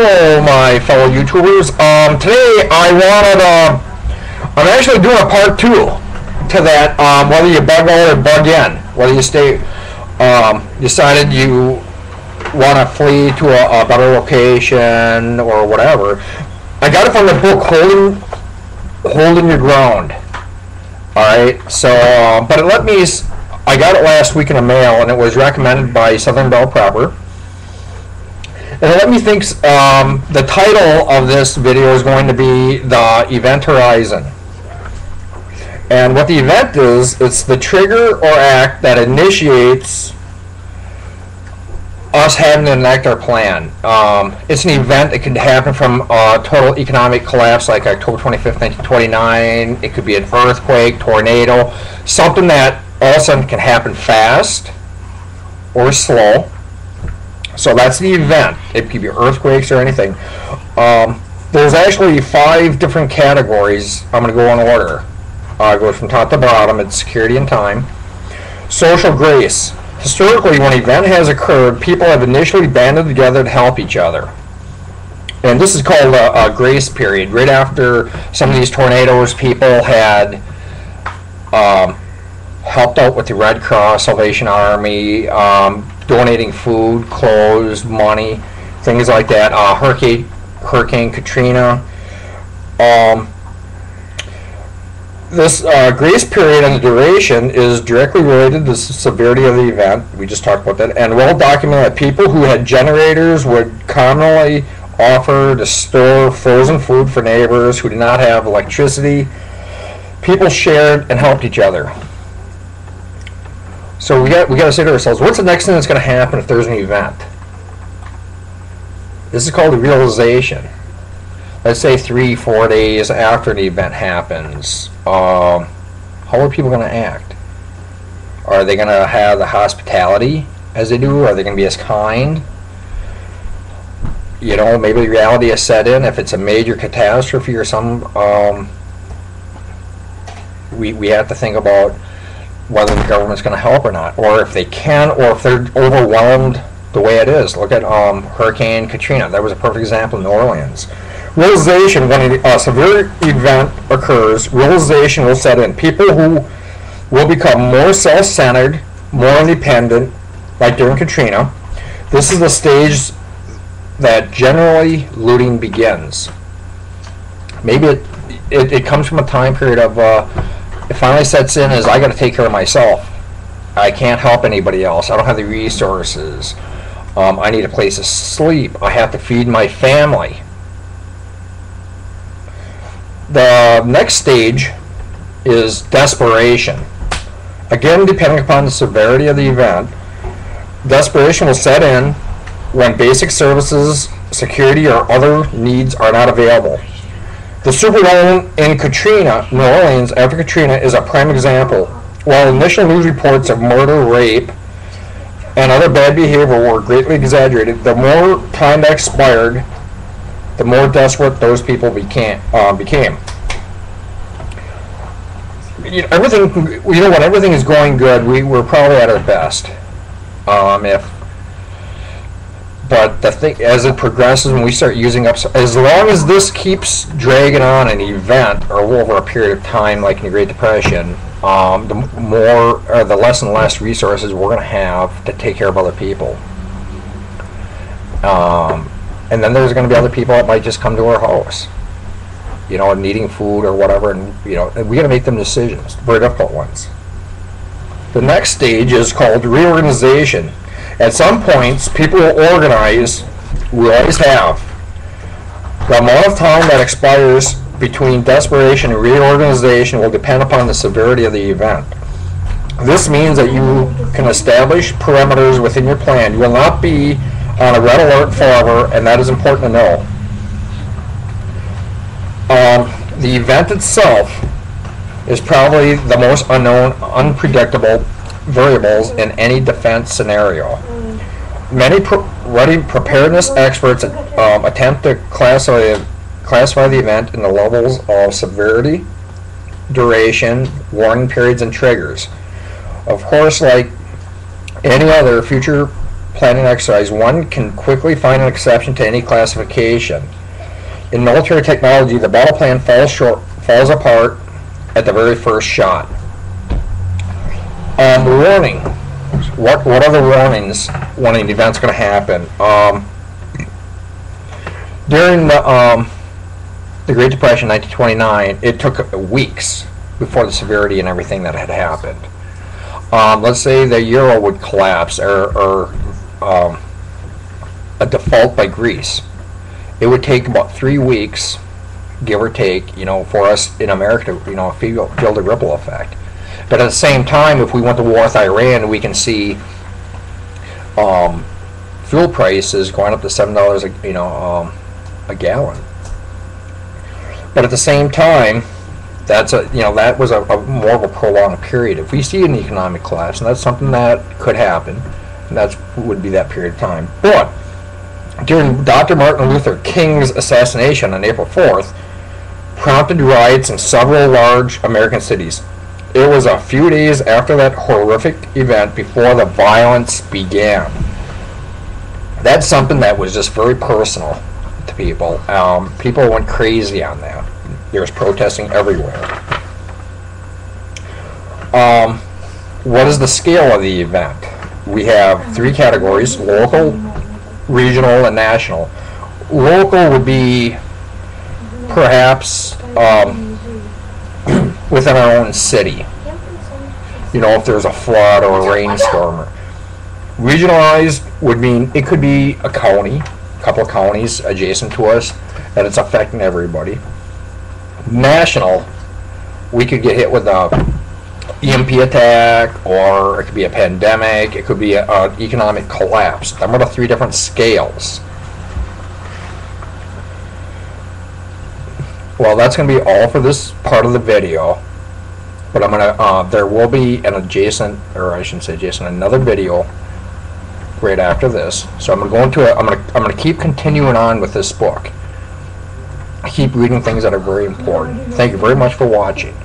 Hello, my fellow YouTubers. Today I'm actually doing a part 2 to that, whether you bug out or bug in, whether you decided you want to flee to a better location or whatever. I got it from the book Holding Your Ground. Alright, so, but I got it last week in the mail, and it was recommended by Southern Belle Prepper. And it let me think, the title of this video is going to be The Event Horizon. And what the event is, it's the trigger or act that initiates us having to enact our plan. It's an event that could happen from a total economic collapse like October 25th, 1929. It could be an earthquake, tornado, something that all of a sudden can happen fast or slow. So that's the event. It could be earthquakes or anything. There's actually 5 different categories. I'm going to go in order. It goes from top to bottom. It's security and time. Social grace. Historically, when an event has occurred, people have initially banded together to help each other. And this is called a grace period. Right after some of these tornadoes, people had helped out with the Red Cross, Salvation Army, donating food, clothes, money, things like that. Hurricane Katrina. This grace period and the duration is directly related to the severity of the event. We just talked about that. And well documented that people who had generators would commonly offer to store frozen food for neighbors who did not have electricity. People shared and helped each other. So we got to say to ourselves, what's the next thing that's going to happen if there's an event? This is called a realization. Let's say 3-4 days after the event happens. How are people going to act? Are they going to have the hospitality as they do? Are they going to be as kind? You know, maybe reality has set in. If it's a major catastrophe or some, we have to think about whether the government's going to help or not, or if they can, or if they're overwhelmed the way it is. Look at Hurricane Katrina. That was a perfect example in New Orleans. Realization, when a severe event occurs, realization will set in. People who will become more self-centered, more independent, like during Katrina. This is the stage that generally looting begins. Maybe it comes from a time period of it finally sets in as I got to take care of myself. I can't help anybody else. I don't have the resources. I need a place to sleep. I have to feed my family. The next stage is desperation. Again, depending upon the severity of the event, desperation will set in when basic services, security, or other needs are not available. The superdome in Katrina, New Orleans, after Katrina, is a prime example. While initial news reports of murder, rape, and other bad behavior were greatly exaggerated, the more time that expired, the more desperate those people became. You know, when everything is going good, we're probably at our best. But the thing, as it progresses and we start using up, as long as this keeps dragging on an event or over a period of time, like in the Great Depression, the less and less resources we're going to have to take care of other people. And then there's going to be other people that might just come to our house, you know, needing food or whatever, and you know, we got to make them decisions, very difficult ones. The next stage is called reorganization. At some points, people will organize. We always have. The amount of time that expires between desperation and reorganization will depend upon the severity of the event. This means that you can establish parameters within your plan. You will not be on a red alert forever, and that is important to know. The event itself is probably the most unknown, unpredictable variables in any defense scenario. Many preparedness experts attempt to classify the event in the levels of severity, duration, warning periods, and triggers. Of course, like any other future planning exercise, one can quickly find an exception to any classification. In military technology, the battle plan falls apart at the very first shot. Warning. What are the warnings when an event's going to happen? During the Great Depression, 1929, it took weeks before the severity and everything that had happened. Let's say the euro would collapse, or a default by Greece. It would take about 3 weeks, give or take, for us in America to, feel the ripple effect. But at the same time, if we went to war with Iran, we can see fuel prices going up to $7 a gallon. But at the same time, that was a more of a prolonged period. If we see an economic collapse, and that's something that could happen, and that would be that period of time. But during Dr. Martin Luther King's assassination on April 4th, prompted riots in several large American cities. It was a few days after that horrific event before the violence began. That's something that was just very personal to people. People went crazy on that. There was protesting everywhere. What is the scale of the event? We have 3 categories: local, regional, and national. Local would be perhaps within our own city. If there's a flood or a rainstorm. Regionalized would mean it could be a county, a couple of counties adjacent to us, that it's affecting everybody. National, we could get hit with a EMP attack, or it could be a pandemic, it could be an economic collapse. Them are the 3 different scales. Well, that's going to be all for this part of the video. But there will be an adjacent, or I shouldn't say adjacent, another video right after this. So I'm going to go into it. I'm going to keep continuing on with this book. I keep reading things that are very important. Thank you very much for watching.